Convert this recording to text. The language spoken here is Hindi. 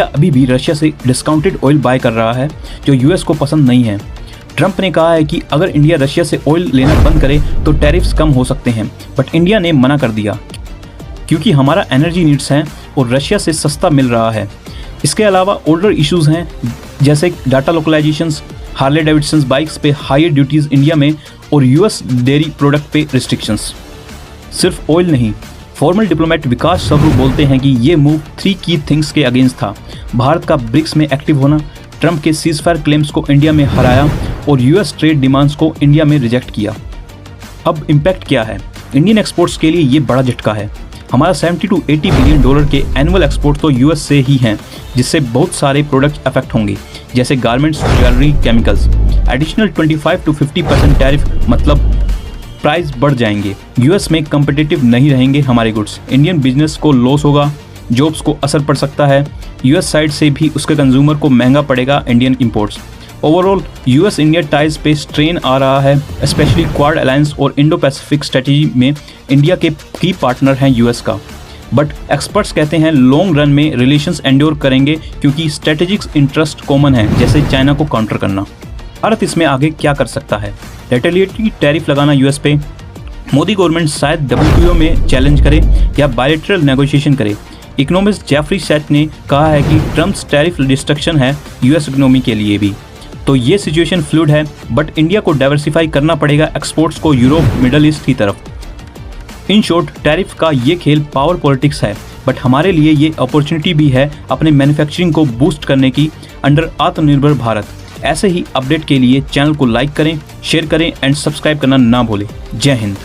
अभी भी रशिया से डिस्काउंटेड ऑयल बाय कर रहा है जो यूएस को पसंद नहीं है। ट्रंप ने कहा है कि अगर इंडिया रशिया से ऑयल लेना बंद करे तो टैरिफ्स कम हो सकते हैं, बट इंडिया ने मना कर दिया क्योंकि हमारा एनर्जी नीड्स हैं और रशिया से सस्ता मिल रहा है। इसके अलावा ओल्डर इश्यूज हैं जैसे डाटा लोकलाइजेशंस, हार्ले डेविडसन बाइक्स पे हायर ड्यूटीज़ इंडिया में और यूएस डेयरी प्रोडक्ट पे रिस्ट्रिक्शंस। सिर्फ ऑयल नहीं, फॉर्मल डिप्लोमेट विकास सबरू बोलते हैं कि ये मूव 3 की थिंग्स के अगेंस्ट था। भारत का ब्रिक्स में एक्टिव होना, ट्रंप के सीजफायर क्लेम्स को इंडिया में हराया और यूएस ट्रेड डिमांड्स को इंडिया में रिजेक्ट किया। अब इम्पैक्ट क्या है? इंडियन एक्सपोर्ट्स के लिए ये बड़ा झटका है। हमारा 70 to 80 बिलियन डॉलर के एनुअल एक्सपोर्ट तो यूएस से ही हैं, जिससे बहुत सारे प्रोडक्ट अफेक्ट होंगे जैसे garments, jewellery, chemicals. Additional 25 to 50% tariff मतलब प्राइस बढ़ जाएंगे। यूएस में कंपिटिटिव नहीं रहेंगे हमारे गुड्स, इंडियन बिजनेस को लॉस होगा, जॉब्स को असर पड़ सकता है। यूएस साइड से भी उसके कंज्यूमर को महंगा पड़ेगा Indian imports. Overall US India ties पे स्ट्रेन आ रहा है, स्पेशली क्वाड अलायंस और इंडो पैसिफिक स्ट्रेटजी में इंडिया के की पार्टनर हैं यूएस का। बट एक्सपर्ट्स कहते हैं लॉन्ग रन में रिलेशंस एंड्योर करेंगे क्योंकि स्ट्रेटेजिक इंटरेस्ट कॉमन है, जैसे चाइना को काउंटर करना। भारत इसमें आगे क्या कर सकता है? रिटेलिएटरी टैरिफ लगाना यूएस पे, मोदी गवर्नमेंट शायद डब्ल्यूटीओ में चैलेंज करे या बायलैटरल नेगोशिएशन करे। इकोनॉमिस्ट जेफरी सेट ने कहा है कि ट्रम्प्स टैरिफ डिस्ट्रक्शन है यूएस इकोनॉमी के लिए भी। तो ये सिचुएशन फ्लूइड है, बट इंडिया को डाइवर्सिफाई करना पड़ेगा एक्सपोर्ट्स को यूरोप, मिडल ईस्ट की तरफ। इन शॉर्ट, टैरिफ का ये खेल पावर पॉलिटिक्स है, बट हमारे लिए ये अपॉर्चुनिटी भी है अपने मैन्युफैक्चरिंग को बूस्ट करने की अंडर आत्मनिर्भर भारत। ऐसे ही अपडेट के लिए चैनल को लाइक करें, शेयर करें एंड सब्सक्राइब करना ना भूलें। जय हिंद।